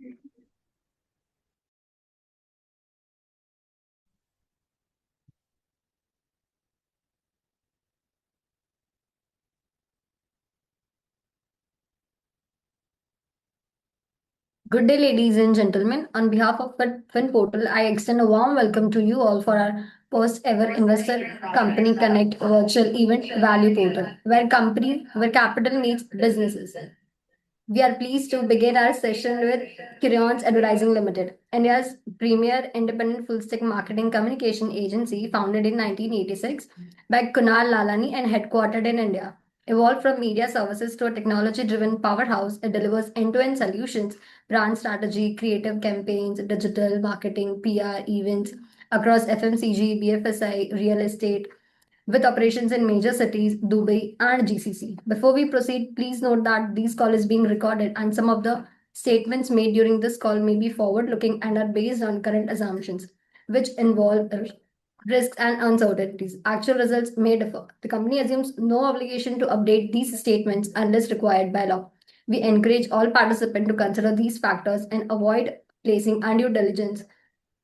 Good day, ladies and gentlemen. On behalf of Fin Portal, I extend a warm welcome to you all for our first ever Investor Company Connect virtual event value portal, where capital meets businesses. We are pleased to begin our session with Crayons Advertising Ltd, India's premier independent full-stack marketing communication agency founded in 1986 by Kunal Lalani and headquartered in India. Evolved from media services to a technology-driven powerhouse, it delivers end-to-end solutions, brand strategy, creative campaigns, digital marketing, PR, events across FMCG, BFSI, real estate, with operations in major cities, Dubai and GCC. Before we proceed, please note that this call is being recorded and some of the statements made during this call may be forward-looking and are based on current assumptions, which involve risks and uncertainties. Actual results may differ. The company assumes no obligation to update these statements unless required by law. We encourage all participants to consider these factors and avoid placing undue diligence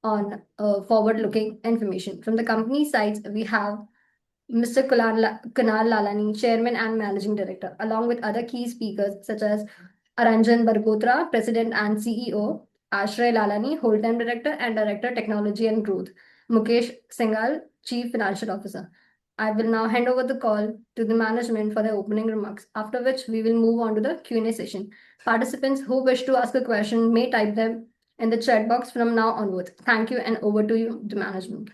on forward-looking information. From the company sides, we have Mr. Kunal Lalani, Chairman and Managing Director, along with other key speakers such as Aranjan Barkotra, President and CEO, Ashray Lalani, Whole-Time Director and Director, Technology and Growth, Mukesh Singhal, Chief Financial Officer. I will now hand over the call to the management for their opening remarks, after which we will move on to the Q&A session. Participants who wish to ask a question may type them in the chat box from now onwards. Thank you, and over to you, the management.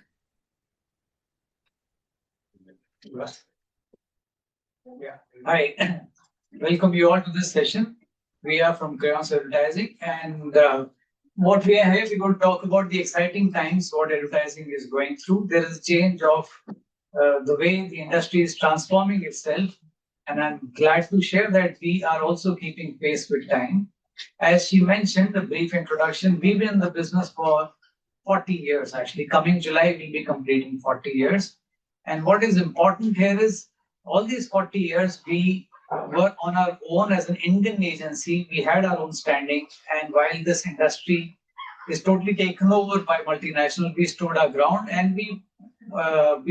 Yeah. Hi, welcome you all to this session. We are from Crayons Advertising, and what we are here, we're going to talk about the exciting times what advertising is going through. There is a change of the way the industry is transforming itself, and I'm glad to share that we are also keeping pace with time. As she mentioned, the brief introduction, we've been in the business for 40 years. Actually, coming July, we'll be completing 40 years. And what is important here is all these 40 years, we were on our own as an Indian agency. We had our own standing. And while this industry is totally taken over by multinational, we stood our ground and we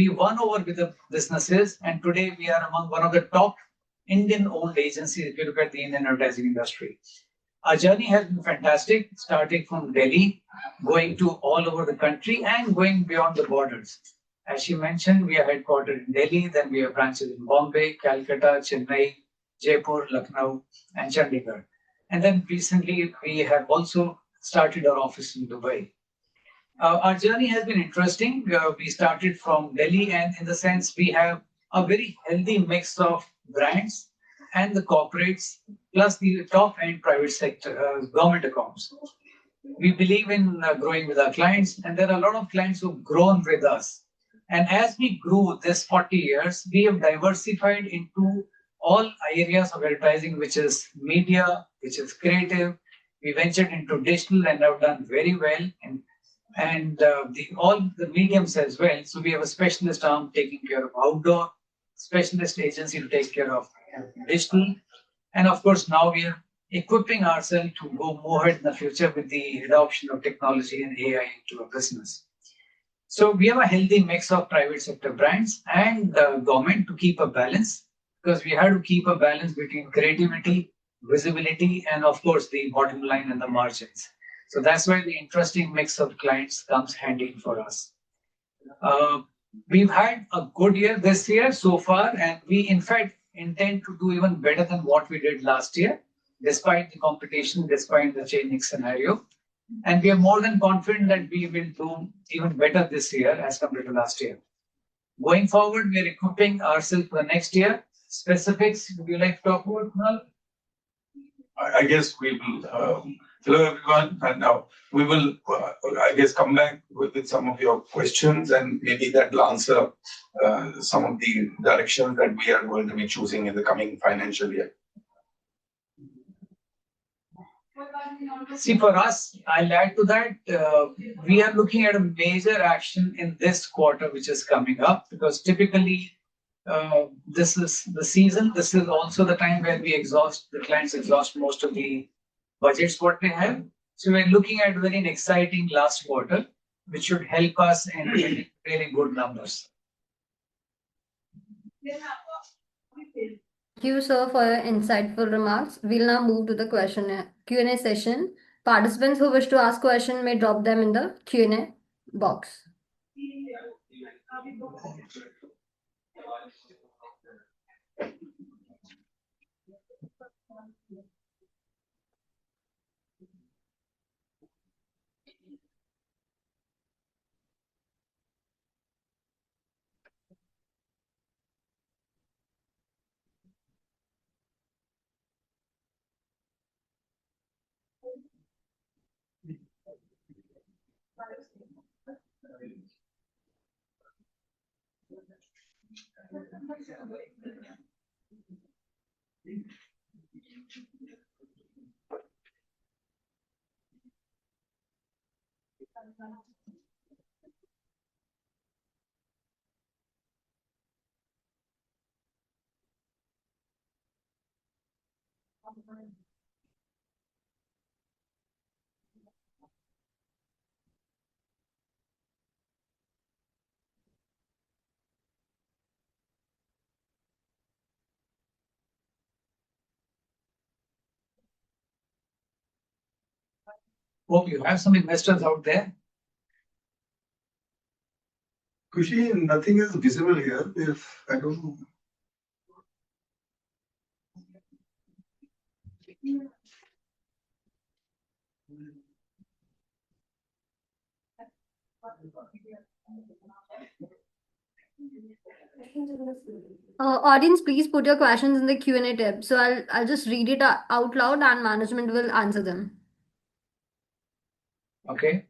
won over with the businesses. And today we are among one of the top Indian-owned agencies if you look at the Indian advertising industry. Our journey has been fantastic, starting from Delhi, going to all over the country and going beyond the borders. As she mentioned, we are headquartered in Delhi, then we have branches in Bombay, Calcutta, Chennai, Jaipur, Lucknow, and Chandigarh. And then recently, we have also started our office in Dubai. Our journey has been interesting. We started from Delhi, and in the sense, we have a very healthy mix of brands and the corporates, plus the top-end private sector, government accounts. We believe in growing with our clients, and there are a lot of clients who've grown with us. And as we grew this 40 years, we have diversified into all areas of advertising, which is media, which is creative. We ventured into digital and have done very well, and all the mediums as well. So we have a specialist arm taking care of outdoor, specialist agency to take care of digital. And of course, now we are equipping ourselves to go more ahead in the future with the adoption of technology and AI into our business. So we have a healthy mix of private sector brands and government to keep a balance, because we have to keep a balance between creativity, visibility, and of course the bottom line and the margins. So that's why the interesting mix of clients comes handy for us. We've had a good year this year so far, and we in fact intend to do even better than what we did last year, despite the competition, despite the changing scenario. And we are more than confident that we will do even better this year as compared to last year. Going forward, we are equipping ourselves for the next year. Specifics, would you like to talk about, Kunal? I guess we will. Hello, everyone. And now we will, I guess, come back with some of your questions, and maybe that will answer some of the directions that we are going to be choosing in the coming financial year. See, for us, I'll add to that, we are looking at a major action in this quarter, which is coming up, because typically this is the season. This is also the time where the clients exhaust most of the budgets what they have. So we're looking at very exciting last quarter, which should help us in getting really good numbers. Thank you, sir, for your insightful remarks. We'll now move to the Q&A session. Participants who wish to ask questions may drop them in the Q&A box. Hope you have some investors out there. Kushi, nothing is visible here. If I don't know. Audience, please put your questions in the Q&A tab. So I'll just read it out loud and management will answer them. Okay.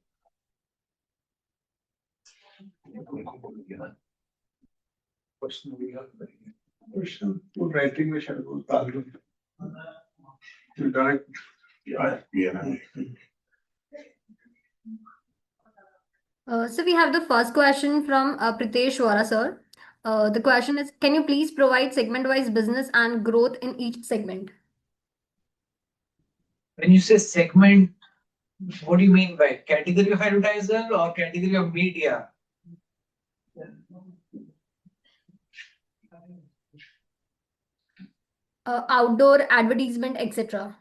Question writing में शायद वो तालु direct So we have the first question from Pritesh Vora, sir. The question is, can you please provide segment-wise business and growth in each segment? When you say segment, what do you mean by category of advertiser or category of media? Outdoor, advertisement, etc.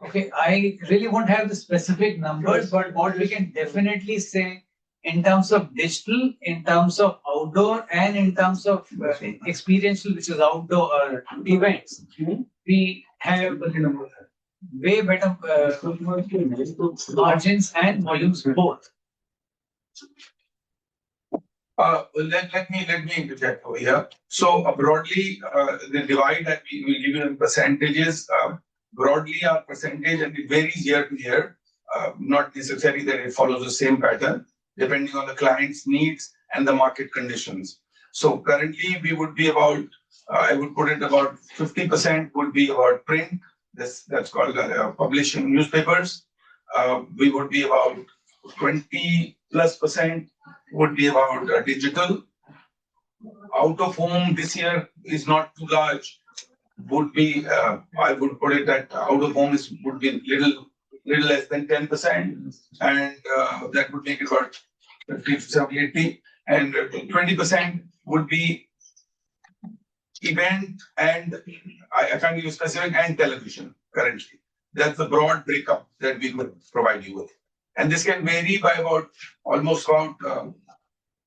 Okay, I really won't have the specific numbers, but what we can definitely say in terms of digital, in terms of outdoor, and in terms of experiential, which is outdoor events, we have way better margins and volumes both. Let me interject over here. So broadly, the divide that we will give you in percentages. Broadly, our percentage, and it varies year to year. Not necessarily that it follows the same pattern, depending on the client's needs and the market conditions. So currently, we would be about, I would put it about 50% would be about print. That's called publishing newspapers. We would be about 20+% would be about digital. Out of home this year is not too large. Would be, I would put it that out of home would be little less than 10%, and that would make it about 50 to 70, 80, and 20% would be event, and I can't give you specific, and television currently. That's the broad breakup that we would provide you with. And this can vary by about almost about,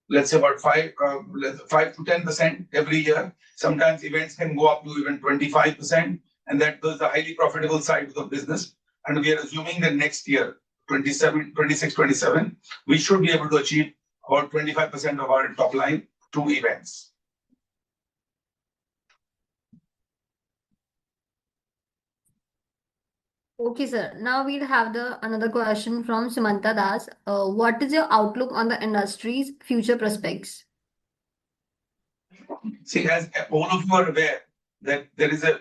let's say about 5 to 10% every year. Sometimes events can go up to even 25%, and that was the highly profitable side of the business. And we are assuming that next year, 26, 27, we should be able to achieve about 25% of our top line through events. Okay, sir. Now we'll have another question from Sumanta Das. What is your outlook on the industry's future prospects? See, as all of you are aware, that there's a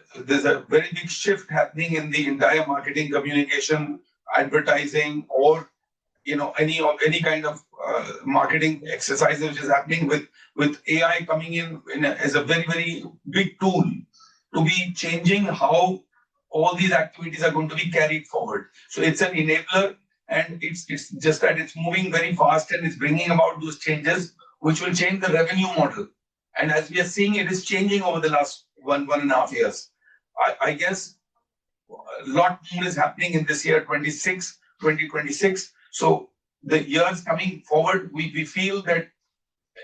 very big shift happening in the entire marketing, communication, advertising, or any kind of marketing exercise which is happening with AI coming in as a very, very big tool to be changing how all these activities are going to be carried forward. So it's an enabler, and it's just that it's moving very fast and it's bringing about those changes which will change the revenue model. And as we are seeing, it is changing over the last 1.5 years. I guess a lot more is happening in this year, 2026. So the years coming forward, we feel that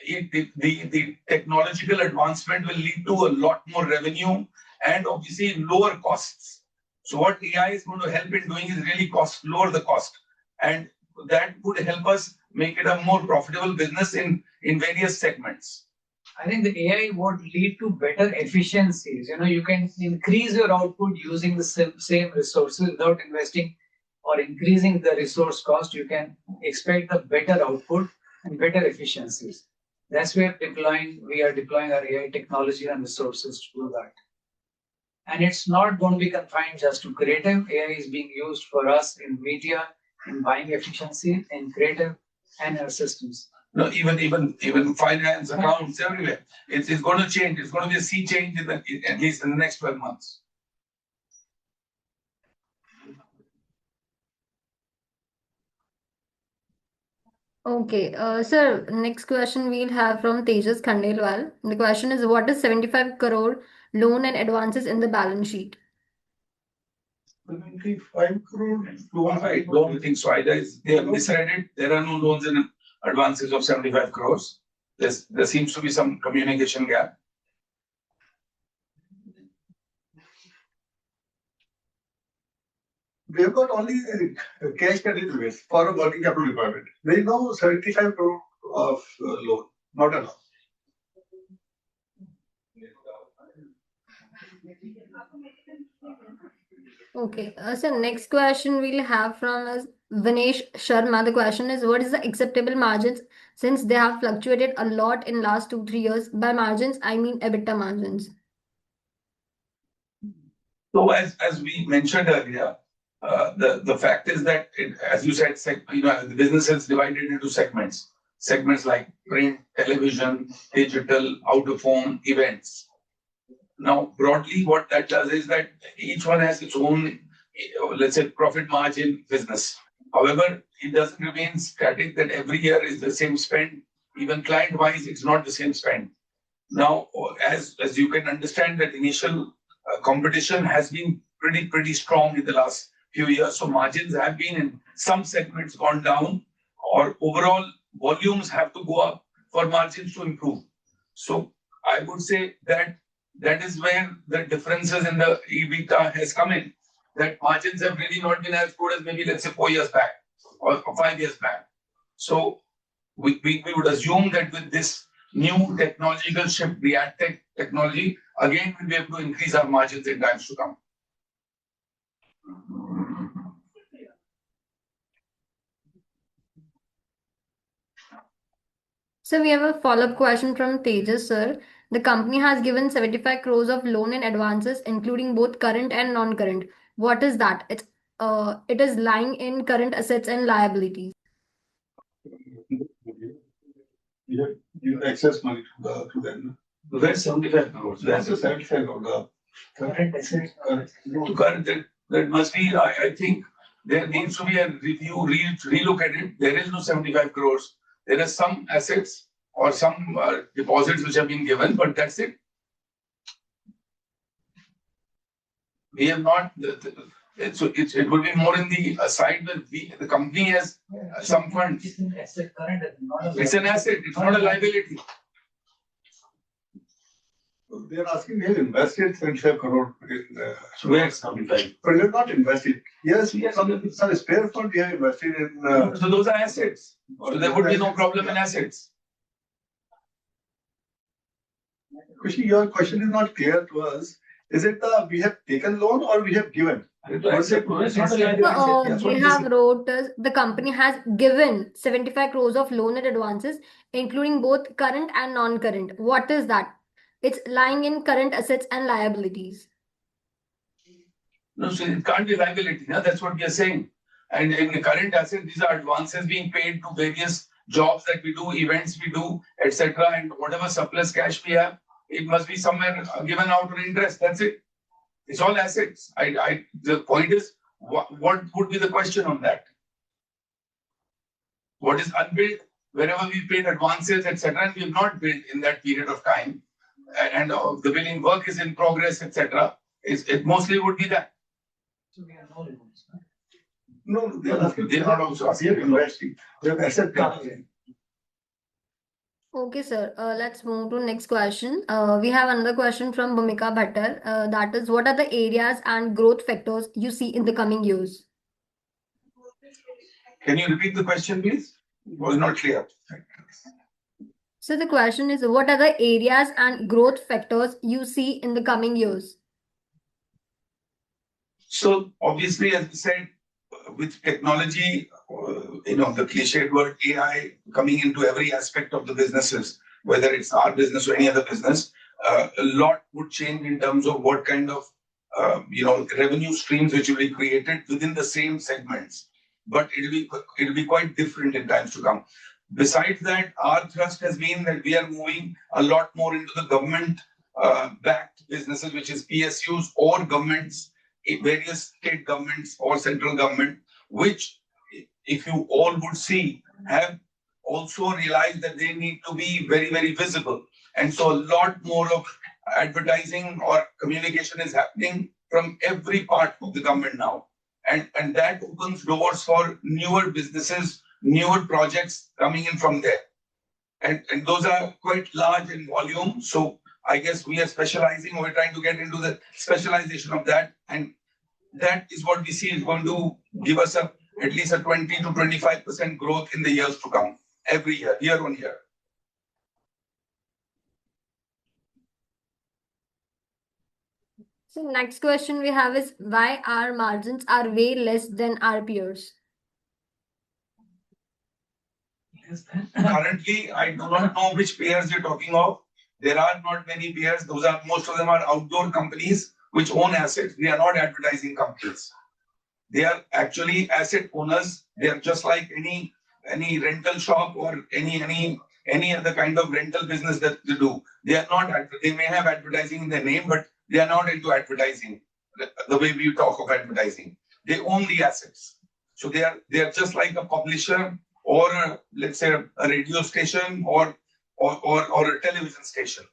the technological advancement will lead to a lot more revenue and obviously lower costs. So what AI is going to help in doing is really lower the cost, and that would help us make it a more profitable business in various segments. I think the AI would lead to better efficiencies. You can increase your output using the same resources without investing or increasing the resource cost. You can expect a better output and better efficiencies. That's where we are deploying our AI technology and resources to do that. And it's not going to be confined just to creative. AI is being used for us in media, in buying efficiency, in creative, and our systems. No, even finance, accounts, everywhere. It's going to change. It's going to be a sea change at least in the next 12 months. Okay, sir, next question we'll have from Tejas Khandelwal. The question is, what is 75 crore loan and advances in the balance sheet? 75 crore loan. I don't think so. Either they have decided there are no loans and advances of 75 crores. There seems to be some communication gap. We have got only cash credit risk for a working capital requirement. There is no 75 crore of loan, not enough. Okay, so next question we'll have from us Vinesh Sharma. The question is, what is the acceptable margins since they have fluctuated a lot in last 2-3 years? By margins, I mean EBITDA margins. So as we mentioned earlier, the fact is that as you said, the business is divided into segments. Segments like print, television, digital, out of home, events. Now, broadly, what that does is that each one has its own, let's say, profit margin business. However, it doesn't remain static that every year is the same spend. Even client-wise, it's not the same spend. Now, as you can understand, that initial competition has been pretty strong in the last few years. So margins have been in some segments gone down, or overall volumes have to go up for margins to improve. So I would say that is where the differences in the EBITDA has come in. That margins have really not been as good as maybe, let's say, 4 years back or 5 years back. So we would assume that with this new technological shift, the ad tech technology, again, we'll be able to increase our margins in times to come. So we have a follow-up question from Tejas, sir. The company has given 75 crores of loan and advances, including both current and non-current. What is that? It is lying in current assets and liabilities. You have access money to them. So that's 75 crores. That's the 75 crore. Current assets. To current, that must be, I think there needs to be a review, relook at it. There is no 75 crores. There are some assets or some deposits which have been given, but that's it. We have not. It will be more in the side where the company has some funds. It's an asset, current asset, not a It's an asset. It's not a liability. They are asking, we have invested 75 crore in Where 75? but we have not invested. Yes, Yes. some spare fund we have invested in. So those are assets. So there would be no problem in assets. Kushi, your question is not clear to us. Is it we have taken loan or we have given? It's not a liability. That's what They it is. have wrote the company has given 75 crores of loan and advances, including both current and non-current. What is that? It's lying in current assets and liabilities. No, so it can't be liability. No? That's what we are saying. And in the current asset, these are advances being paid to various jobs that we do, events we do, etc. And whatever surplus cash we have, it must be somewhere given out on interest. That's it. It's all assets. The point is, what would be the question on that? What is unbilled? Wherever we paid advances, etc., and we have not billed in that period of time, and the billing work is in progress, etc. It mostly would be that. So we are no loans. No, they are not also asking. They have asset coverage. Okay, sir. Let's move to next question. We have another question from Bhumika Bhattar. That is, what are the areas and growth factors you see in the coming years? Can you repeat the question, please? It was not clear. So the question is, what are the areas and growth factors you see in the coming years? So obviously, as I said, with technology, the cliched word AI coming into every aspect of the businesses, whether it's our business or any other business, a lot would change in terms of what kind of revenue streams which will be created within the same segments. But it'll be quite different in times to come. Besides that, our thrust has been that we are moving a lot more into the government backed businesses, which is PSUs or governments, various state governments or central government, which, if you all would see, have also realized that they need to be very, very visible. And so a lot more of advertising or communication is happening from every part of the government now. And that opens doors for newer businesses, newer projects coming in from there. And those are quite large in volume. So I guess we are specializing, we're trying to get into the specialization of that. And that is what we see is going to give us at least a 20 to 25% growth in the years to come, every year on year. So next question we have is, why our margins are way less than our peers? Currently, I do not know which peers you're talking of. There are not many peers. Most of them are outdoor companies which own assets. They are not advertising companies. They are actually asset owners. They are just like any rental shop or any other kind of rental business that they do. They are not. They may have advertising in their name, but they are not into advertising the way we talk of advertising. They own the assets. So they are just like a publisher or let's say a radio station or a television station.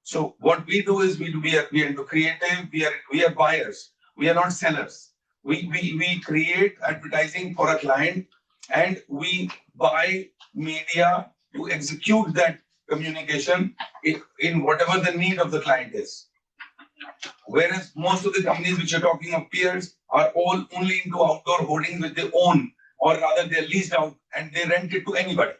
So what we do is we are into creative. We are buyers. We are not sellers. We create advertising for a client and we buy media to execute that communication in whatever the need of the client is. Whereas most of the companies which are talking of peers are all only into outdoor hoardings which they own, or rather they're leased out and they rent it to anybody.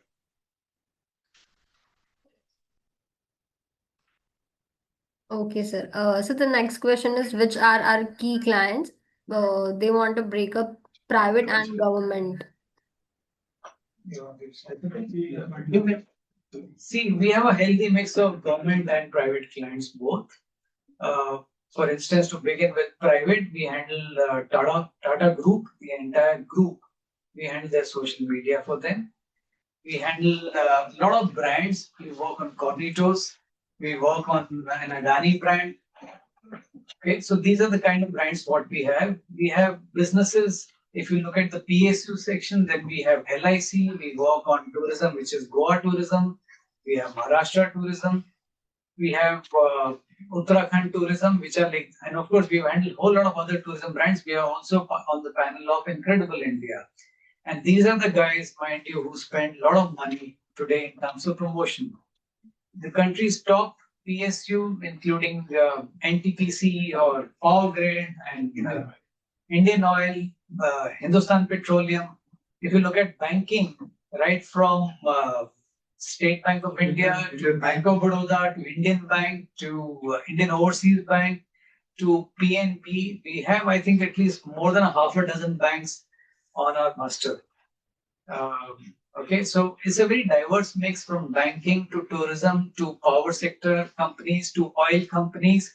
Okay, sir. So the next question is, which are our key clients? They want to break up private and government. See, we have a healthy mix of government and private clients both. For instance, to begin with private, we handle Tata Group, the entire group. We handle their social media for them. We handle a lot of brands. We work on Cornitos. We work on an Adani brand. Okay, so these are the kind of brands what we have. We have businesses. If you look at the PSU section, then we have LIC. We work on tourism, which is Goa tourism. We have Maharashtra tourism. We have Uttarakhand tourism, which are like, and of course, we have handled a whole lot of other tourism brands. We are also on the panel of Incredible India. And these are the guys, mind you, who spend a lot of money today in terms of promotion. The country's top PSU, including NTPC or Power Grid and Indian Oil, Hindustan Petroleum. If you look at banking, right from State Bank of India to Bank of Baroda to Indian Bank to Indian Overseas Bank to PNB, we have, I think, at least more than a half a dozen banks on our muster. Okay, so it's a very diverse mix from banking to tourism to power sector companies to oil companies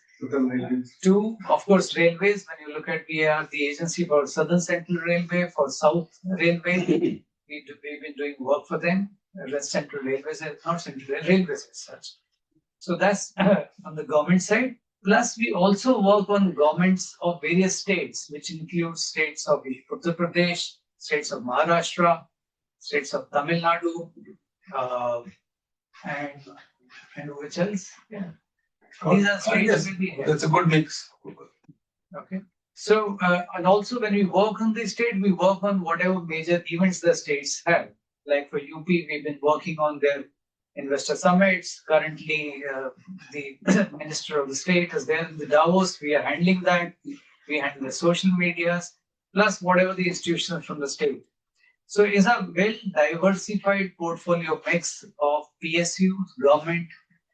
to, of course, railways. When you look at, we are the agency for Southern Central Railway, for South Railway. We've been doing work for them. Central Railways, not Central Railways as such. So that's on the government side. Plus, we also work on governments of various states, which include states of Uttar Pradesh, states of Maharashtra, states of Tamil Nadu, uh, and which else? Yeah. These are states Yes, will be here. that's a good mix. Okay. So, and also when we work on the state, we work on whatever major events the states have. Like for UP, we've been working on their investor summits. Currently, the minister of the state is there in the Davos. We are handling that. We handle the social medias, plus whatever the institutions from the state. So it's a well diversified portfolio mix of PSUs, government,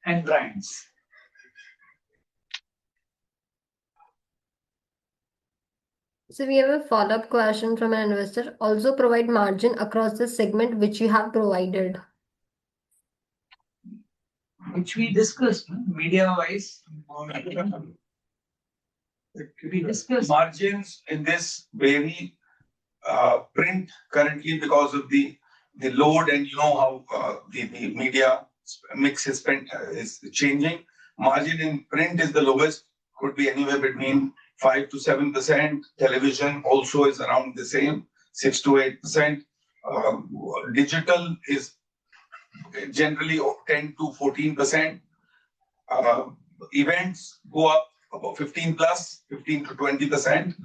and brands. So we have a follow-up question from an investor. Also provide margin across the segment which you have provided. Which we discussed media wise. We discussed Margins in this vary. Print currently because of the load, and you know how the media mix is changing. Margin in print is the lowest, could be anywhere between 5 to 7%. Television also is around the same, 6 to 8%. Digital is generally 10 to 14%. Events go up about 15 plus, 15 to 20%.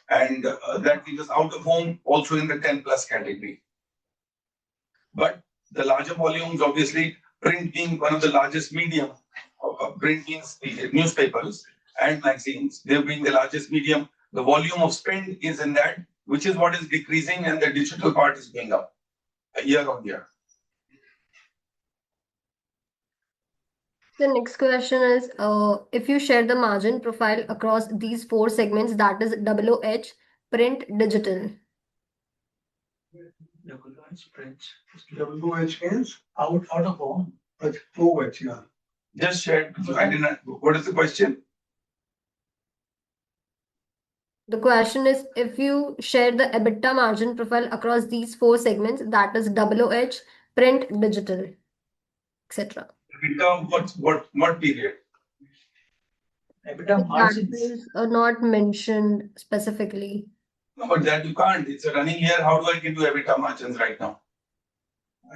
And that leaves us out of home also in the 10 plus category. But the larger volumes, obviously, print being one of the largest medium, print means the newspapers and magazines, they being the largest medium, the volume of spend is in that, which is what is decreasing, and the digital part is going up year on year. The next question is, if you share the margin profile across these four segments, that is WOH, print, digital. WH print. WH means Out of home. OH, yeah. Just shared. I didn't. What is the question? The question is, if you share the EBITDA margin profile across these four segments, that is WOH, print, digital, etc. EBITDA, what period? EBITDA margins. That is not mentioned specifically. No, but that you can't. It's a running year. How do I give you EBITDA margins right now?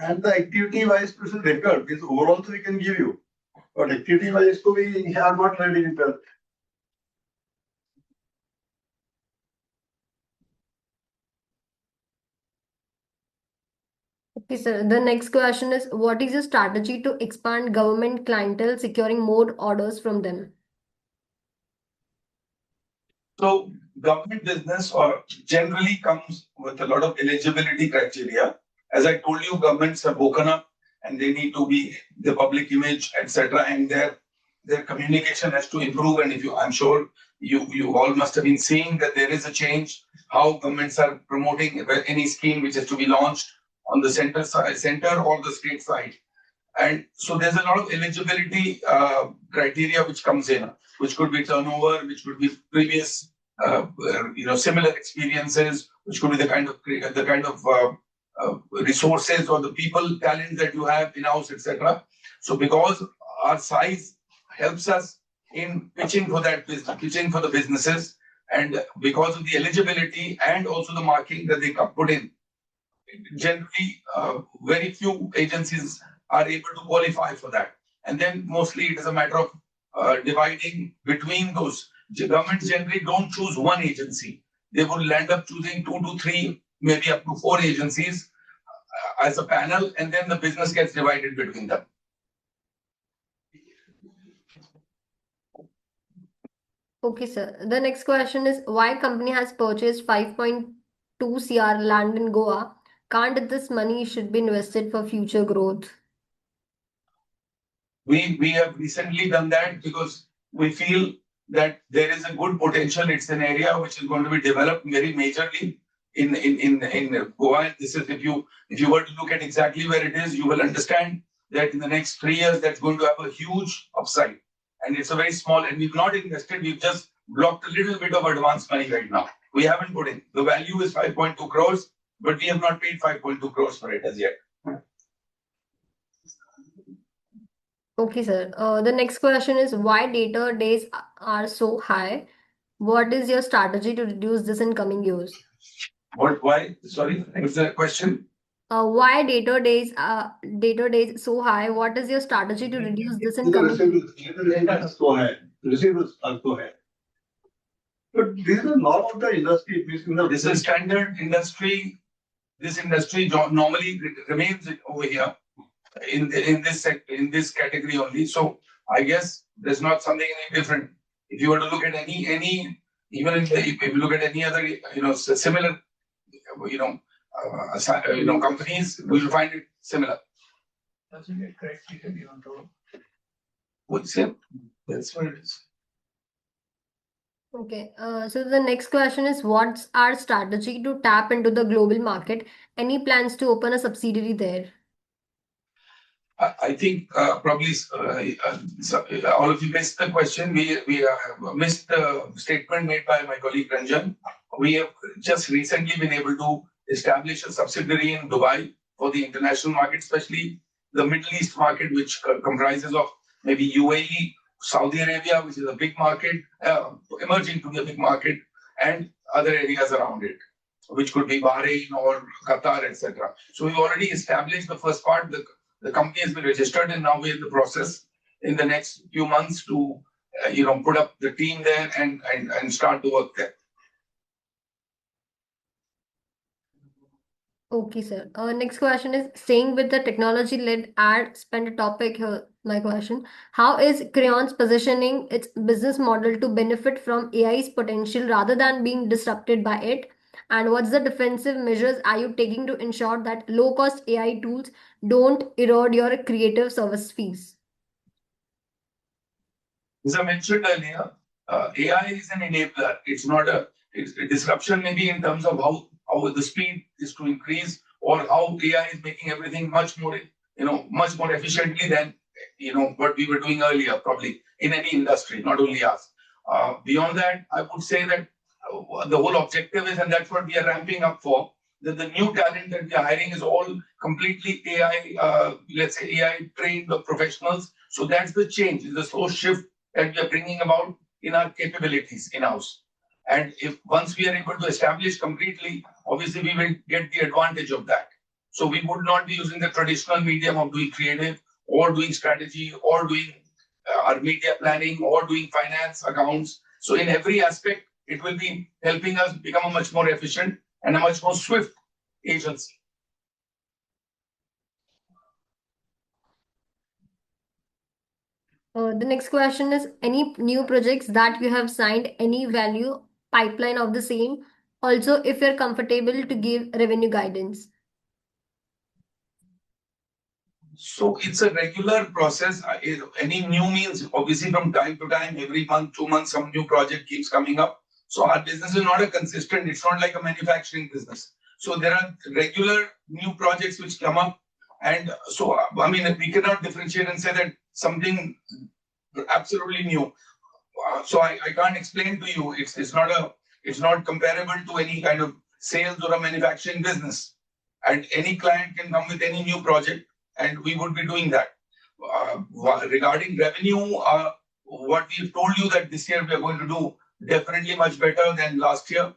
And the activity wise person record is overall so we can give you. But activity wise we are not ready with that. Okay, sir. The next question is, what is your strategy to expand government clientele, securing more orders from them? So government business generally comes with a lot of eligibility criteria. As I told you, governments have woken up and they need to be the public image, etc. And their communication has to improve. And I'm sure you all must have been seeing that there is a change, how governments are promoting any scheme which is to be launched on the center or the state side. And so there's a lot of eligibility criteria which comes in, which could be turnover, which could be previous, similar experiences, which could be the kind of resources or the people talent that you have in house, etc. So because our size helps us in pitching for that business, pitching for the businesses, and because of the eligibility and also the marking that they put in, generally very few agencies are able to qualify for that. And then mostly it is a matter of dividing between those. Governments generally don't choose one agency. They would land up choosing 2 to 3, maybe up to 4 agencies as a panel, and then the business gets divided between them. Okay, sir. The next question is, why company has purchased 5.2 CR land in Goa? Can't this money should be invested for future growth? We have recently done that because we feel that there is a good potential. It's an area which is going to be developed very majorly in Goa. This is if you were to look at exactly where it is, you will understand that in the next 3 years that's going to have a huge upside. And it's a very small, and we've not invested, we've just blocked a little bit of advance money right now. We haven't put in. The value is 5.2 crores, but we have not paid 5.2 crores for it as yet. Okay, sir. The next question is why data days are so high? What is your strategy to reduce this in coming years? Why? Sorry, what's the question? Why data days so high? What is your strategy to reduce this in The coming years? receivables are so high. Receivables are so high. But this is a norm of the industry. This is standard industry. This industry normally remains over here in this category only. So I guess there's not something any different. If you were to look at any even if you look at any other similar companies, we will find it similar. Doesn't get correctly on top. What's it? That's what it is. Okay. So the next question is what's our strategy to tap into the global market? Any plans to open a subsidiary there? I think probably all of you missed the question. We missed the statement made by my colleague Ranjan. We have just recently been able to establish a subsidiary in Dubai for the international market, especially the Middle East market, which comprises of maybe UAE, Saudi Arabia, which is a big market, emerging to be a big market, and other areas around it, which could be Bahrain or Qatar, etc. So we've already established the first part. The company has been registered, and now we're in the process in the next few months to put up the team there and start to work there. Okay, sir. Next question is staying with the technology-led ad spend topic here. My question: how is Crayons positioning its business model to benefit from AI's potential rather than being disrupted by it? And what's the defensive measures are you taking to ensure that low-cost AI tools don't erode your creative service fees? As I mentioned earlier, AI is an enabler. It's not a disruption, maybe in terms of how the speed is to increase or how AI is making everything much more efficiently than what we were doing earlier, probably in any industry, not only us. Beyond that, I would say that the whole objective is, and that's what we are ramping up for, that the new talent that we are hiring is all completely AI, let's say AI trained professionals. So that's the change, the slow shift that we are bringing about in our capabilities in-house. And if once we are able to establish completely, obviously we will get the advantage of that. So we would not be using the traditional medium of doing creative or doing strategy or doing our media planning or doing finance accounts. So in every aspect, it will be helping us become a much more efficient and a much more swift agency. The next question is any new projects that you have signed, any value pipeline of the same? Also, if you're comfortable to give revenue guidance. So it's a regular process. Any new means, obviously from time to time, every month, 2 months, some new project keeps coming up. So our business is not a consistent, it's not like a manufacturing business. So there are regular new projects which come up. And so, I mean, we cannot differentiate and say that something absolutely new. So I can't explain to you. It's not comparable to any kind of sales or a manufacturing business. And any client can come with any new project, and we would be doing that. Regarding revenue, what we've told you that this year we are going to do definitely much better than last year.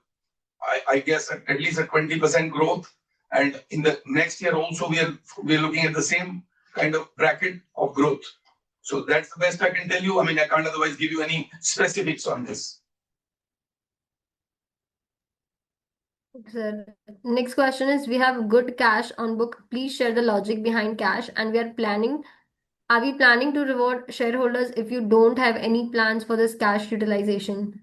I guess at least a 20% growth. And in the next year also, we are looking at the same kind of bracket of growth. So that's the best I can tell you. I mean, I can't otherwise give you any specifics on this. Sir, next question is we have good cash on book. Please share the logic behind cash. And are we planning to reward shareholders if you don't have any plans for this cash utilization?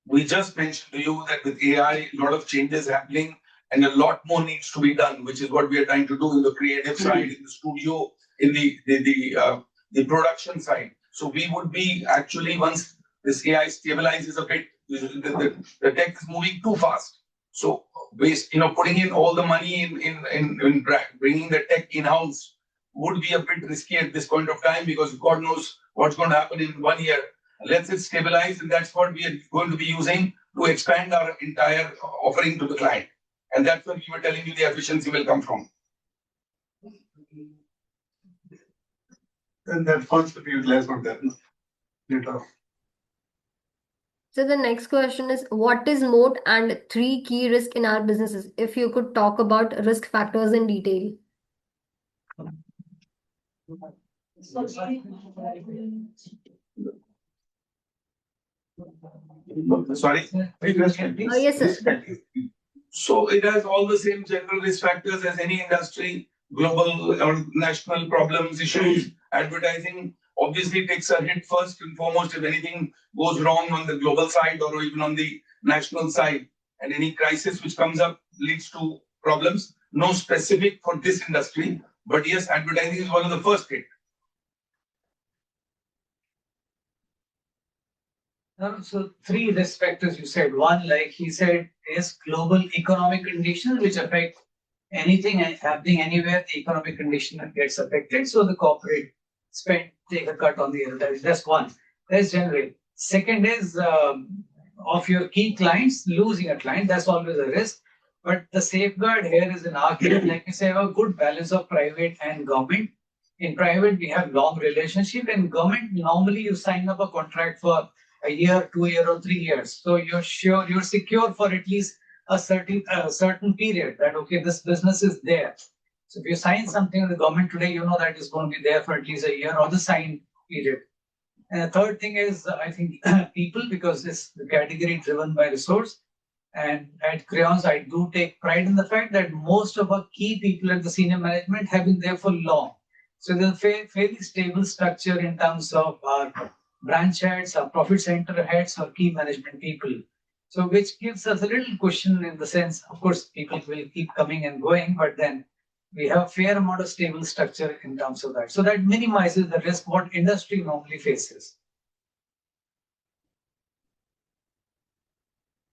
We just mentioned to you that with AI, a lot of changes happening and a lot more needs to be done, which is what we are trying to do in the creative side, in the studio, in the production side. So we would be actually, once this AI stabilizes a bit, the tech is moving too fast. So putting in all the money in bringing the tech in-house would be a bit risky at this point of time because God knows what's going to happen in 1 year. Let's it stabilize, and that's what we are going to be using to expand our entire offering to the client. And that's where we were telling you the efficiency will come from. And that funds to be utilized from there later. So the next question is, what is moat and three key risks in our businesses? If you could talk about risk factors in detail. Sorry? Yes, sir. So it has all the same general risk factors as any industry, global or national problems, issues. Advertising obviously takes a hit first and foremost if anything goes wrong on the global side or even on the national side. And any crisis which comes up leads to problems. No specific for this industry, but yes, advertising is one of the first hit. So three risk factors you said. One, like he said, is global economic conditions which affect anything happening anywhere. The economic condition gets affected, so the corporate spend take a cut on the advertising. That's one. That's general. Second is of your key clients losing a client. That's always a risk. But the safeguard here is in our case, like we say, have a good balance of private and government. In private, we have long relationship. In government, normally you sign up a contract for a year, 2 years, or 3 years. So you're sure you're secure for at least a certain period that okay, this business is there. So if you sign something with the government today, you know that it's going to be there for at least a year or the sign period. And the third thing is, I think, people, because it's the category driven by resource. And at Crayons, I do take pride in the fact that most of our key people at the senior management have been there for long. So there's a fairly stable structure in terms of our branch heads, our profit center heads, or key management people. So which gives us a little cushion in the sense, of course, people will keep coming and going, but then we have a fair amount of stable structure in terms of that. So that minimizes the risk what industry normally faces.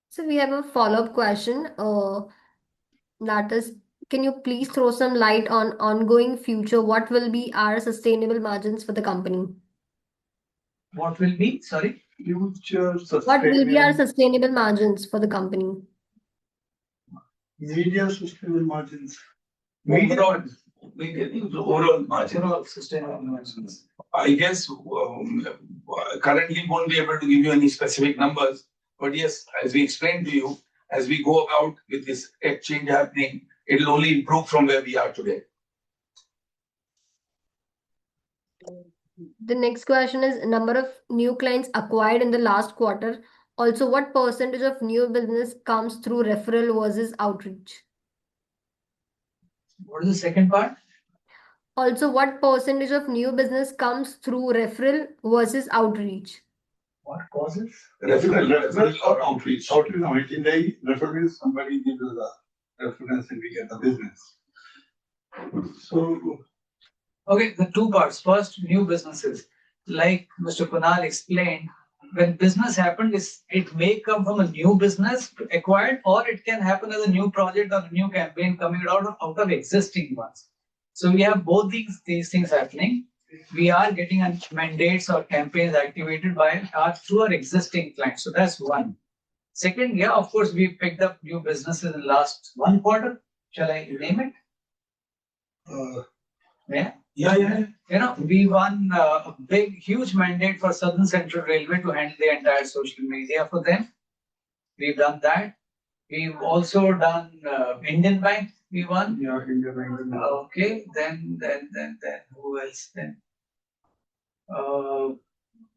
So we have a follow-up question. That is, can you please throw some light on ongoing future? What will be our sustainable margins for the company? What will be? Sorry? Future What will be our sustainable, sustainable margins for the company? media sustainable margins. Overall margin. Overall sustainable margins. I guess currently won't be able to give you any specific numbers, but yes, as we explained to you, as we go about with this tech change happening, it will only improve from where we are today. The next question is number of new clients acquired in the last quarter. Also, what percentage of new business comes through referral versus outreach? What is the second part? Also, what percentage of new business comes through referral versus outreach? What causes? Referral or outreach? Outreach, no, it in the referral is somebody gives us the reference and we get the business. So, Okay, the two parts. First, new businesses. Like Mr. Kunal explained, when business happened, it may come from a new business acquired, or it can happen as a new project or a new campaign coming out of existing ones. So we have both these things happening. We are getting mandates or campaigns activated through our existing clients. So that's one. Second, yeah, of course, we picked up new businesses in the last 1 quarter. Shall I name it? Yeah. We won a huge mandate for Southern Central Railway to handle the entire social media for them. We've done that. We've also done Indian Bank. We won. yeah, Indian Bank. Okay. Then who else? Then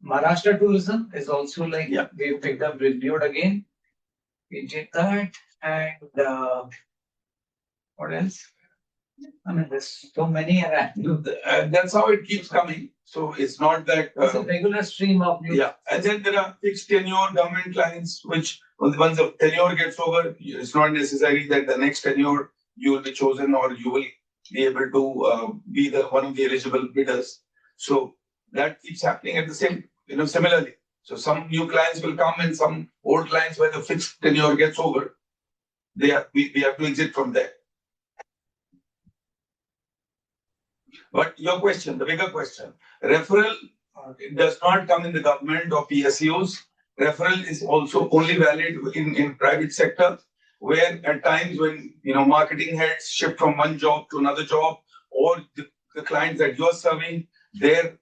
Maharashtra Tourism is also we picked up, renewed again. We did that, and what else? I mean, there's so many, and that's how it keeps coming. So it's not that it's a regular stream of new. Yeah, and then there are fixed tenure government clients, which once the tenure gets over, it's not necessary that the next tenure you will be chosen or you will be able to be one of the eligible bidders. So that keeps happening at the same, similarly. So some new clients will come and some old clients where the fixed tenure gets over, we have to exit from there. But your question, the bigger question, referral does not come in the government or PSUs. Referral is also only valid in private sector, where at times when marketing heads shift from one job to another job, or the clients that you're serving their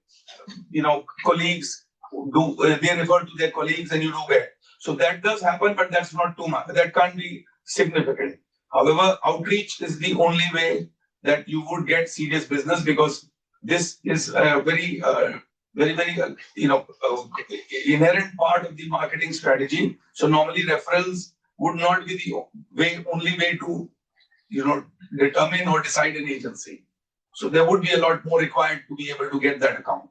colleagues do, they refer to their colleagues and you do bad. So that does happen, but that's not too much. That can't be significant. However, outreach is the only way that you would get serious business, because this is a very, inherent part of the marketing strategy. So normally referrals would not be the only way to, determine or decide an agency. So there would be a lot more required to be able to get that account.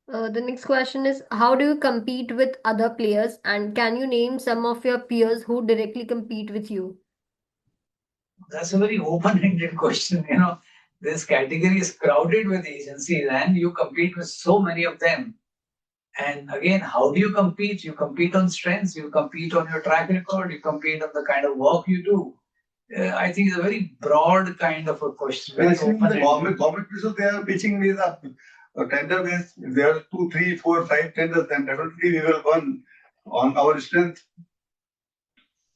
The next question is, how do you compete with other players, and can you name some of your peers who directly compete with you? That's a very open-ended question. This category is crowded with agencies and you compete with so many of them. And again, how do you compete? You compete on strengths, you compete on your track record, you compete on the kind of work you do. I think it's a very broad kind of a question. The government people, they are pitching me the tender base. If there are 2, 3, 4, 5 tenders, then definitely we will win on our strength.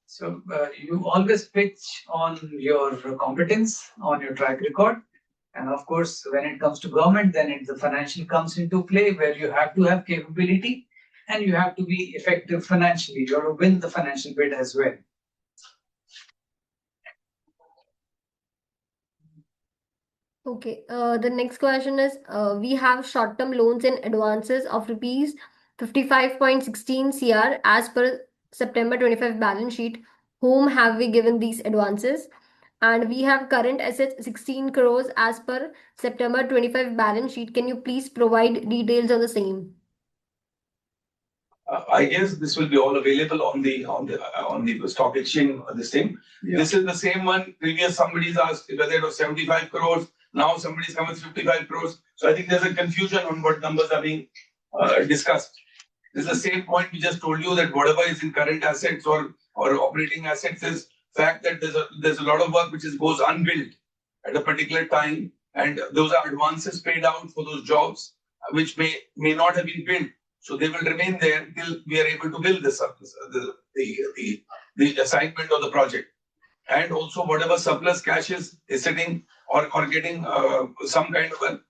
So you always pitch on your competence, on your track record. And of course, when it comes to government, then the financial comes into play, where you have to have capability and you have to be effective financially. You have to win the financial bid as well. Okay, the next question is, we have short-term loans and advances of rupees 55.16 crore as per September 25 balance sheet. Whom have we given these advances? And we have current assets 16 crores as per September 25 balance sheet. Can you please provide details on the same? I guess this will be all available on the stock exchange. This thing. Yeah. This is the same one. Previous somebody's asked whether it was 75 crores. Now somebody's come with 55 crores. So I think there's a confusion on what numbers are being discussed. This is the same point we just told you, that whatever is in current assets or operating assets is fact that there's a lot of work which goes unbilled at a particular time, and those are advances paid out for those jobs which may not have been billed. So they will remain there till we are able to bill the assignment of the project. And also whatever surplus cash is sitting or getting some kind of a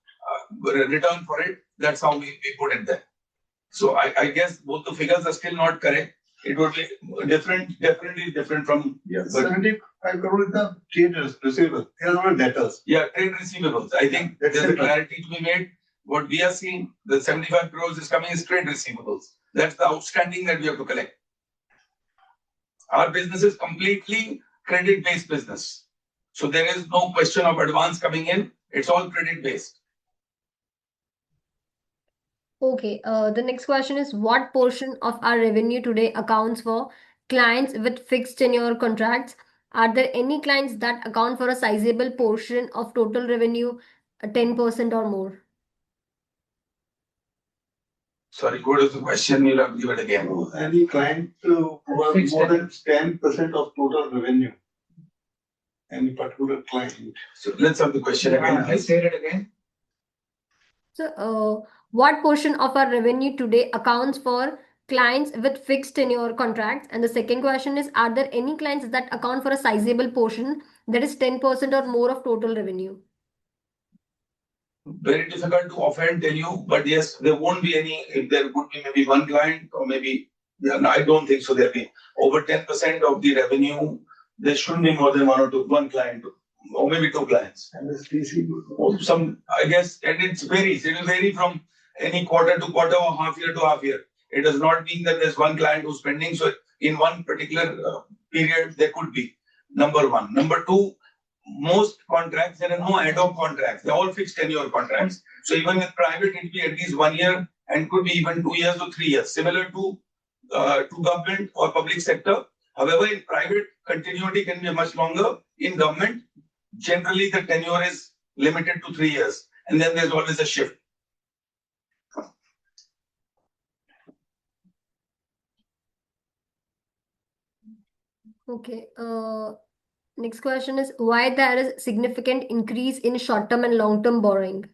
return for it, that's how we put it there. So I guess both the figures are still not correct. It would be definitely different from... Yeah, 75 crore is the trade receivables. They are not debtors. Yeah, trade receivables. I think there's a clarity to be made. What we are seeing, the 75 crores is coming as trade receivables. That's the outstanding that we have to collect. Our business is completely credit-based business. So there is no question of advance coming in. It's all credit-based. Okay, the next question is, what portion of our revenue today accounts for clients with fixed tenure contracts? Are there any clients that account for a sizable portion of total revenue, 10% or more? Sorry, what is the question? You'll have to give it again. Any client who has more than 10% of total revenue? Any particular client? So let's have the question again. I say it again. So, what portion of our revenue today accounts for clients with fixed tenure contracts? And the second question is, are there any clients that account for a sizable portion, that is 10% or more of total revenue? Very difficult to offhand tell you, but yes, there won't be any. If there would be maybe one client, or maybe, I don't think so. There'll be over 10% of the revenue. There shouldn't be more than one client, or maybe two clients. And this DC, some, I guess, and it varies. It will vary from any quarter to quarter or half year to half year. It does not mean that there's one client who's spending. So in one particular period, there could be. Number one. Number two, most contracts, there are no ad hoc contracts. They're all fixed tenure contracts. So even with private, it will be at least 1 year and could be even 2 years or 3 years, similar to government or public sector. However, in private, continuity can be much longer. In government, generally the tenure is limited to 3 years. And then there's always a shift. Okay. Next question is, why there is significant increase in short-term and long-term borrowing?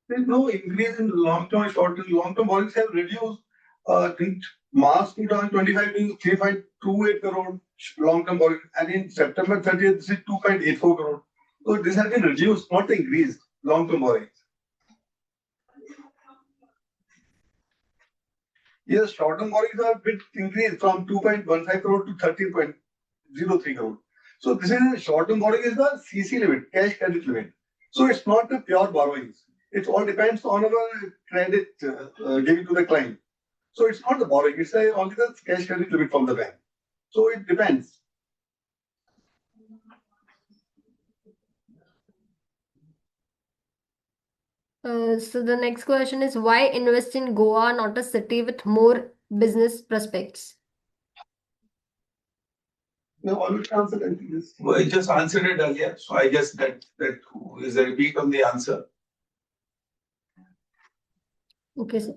There's no increase in long-term and short-term. Long-term borrowings have reduced In March 2025 is 3.28 crore long-term borrowing, and in September 30th, this is 2.84 crore. So this has been reduced, not increased, long-term borrowing. Yes, short-term borrowings are a bit increased from 2.15 crore to 13.03 crore. So this is short-term borrowing is the CC limit, cash credit limit. So it's not the pure borrowings. It all depends on our credit given to the client. So it's not the borrowing, it's only the cash credit limit from the bank. So it depends. So the next question is, why invest in Goa, not a city with more business prospects? You already answered, I think this. Well, I just answered it earlier, so I guess that is a repeat of the answer. Okay, sir.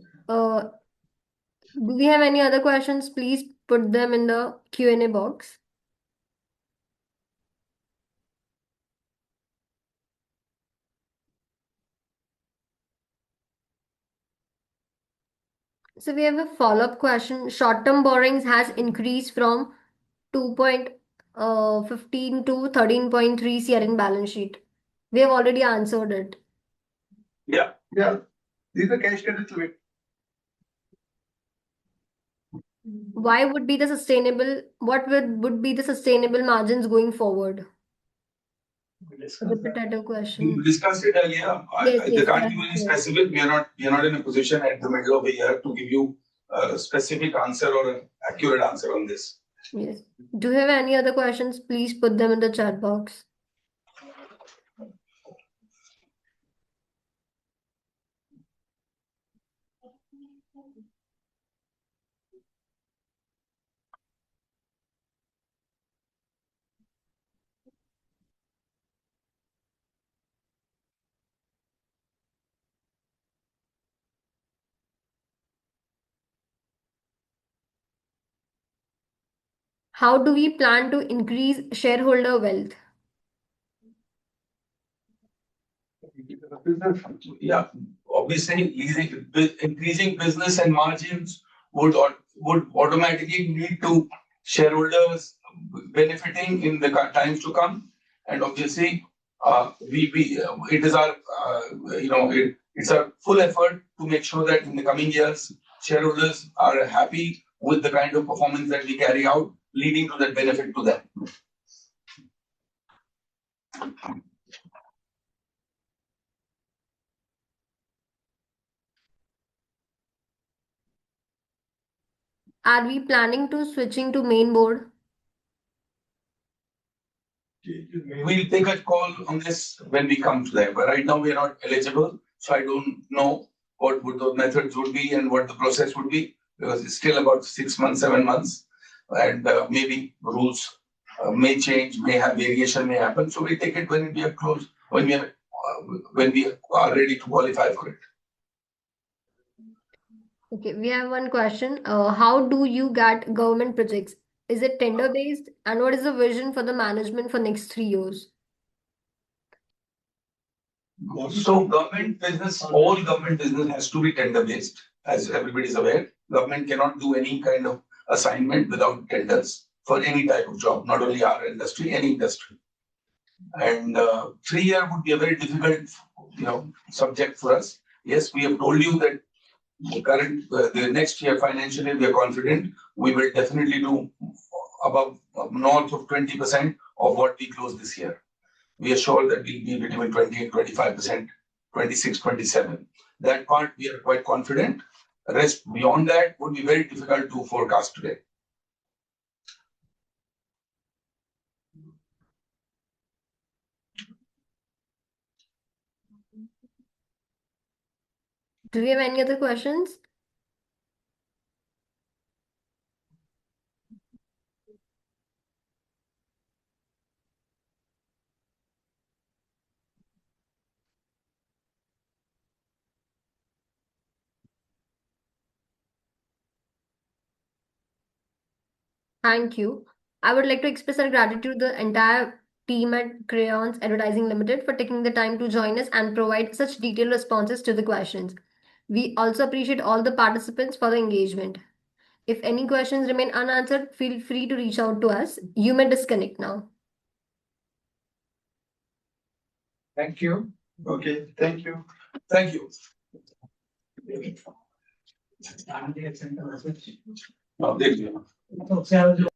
Do we have any other questions? Please put them in the Q&A box. So we have a follow-up question. Short-term borrowings has increased from 2.15 to 13.3 CR in balance sheet. We have already answered it. Yeah. Yeah, these are cash credit limit. Why would be the sustainable, what would be the sustainable margins going forward? Repetitive We question. discussed it earlier. Yes, They yes, can't give any yes. specific. We are not in a position at the middle of the year to give you a specific answer or an accurate answer on this. Yes. Do you have any other questions? Please put them in the chat box. How do we plan to increase shareholder wealth? Yeah, obviously, increasing business and margins would automatically lead to shareholders benefiting in the times to come. And obviously, it is our it's our full effort to make sure that in the coming years, shareholders are happy with the kind of performance that we carry out, leading to that benefit to them. Are we planning to switching to main board? We'll take a call on this when we come to that. But right now we are not eligible, so I don't know what would those methods would be and what the process would be, because it's still about 6 months, 7 months, and maybe rules may change, may have variation, may happen. So we take it when we are close, when we are ready to qualify for it. Okay, we have one question. How do you get government projects? Is it tender based? And what is the vision for the management for next 3 years? So government business, all government business has to be tender based, as everybody is aware. Government cannot do any kind of assignment without tenders for any type of job, not only our industry, any industry. And 3 year would be a very difficult, subject for us. Yes, we have told you that the next year financial year, we are confident we will definitely do above north of 20% of what we closed this year. We are sure that we'll be between 20 and 25%, 26, 27. That part we are quite confident. Rest beyond that would be very difficult to forecast today. Do we have any other questions? Thank you. I would like to express our gratitude to the entire team at Crayons Advertising Limited for taking the time to join us and provide such detailed responses to the questions. We also appreciate all the participants for the engagement. If any questions remain unanswered, feel free to reach out to us. You may disconnect now. Thank you. Okay, thank you. Thank you. Now, there you go.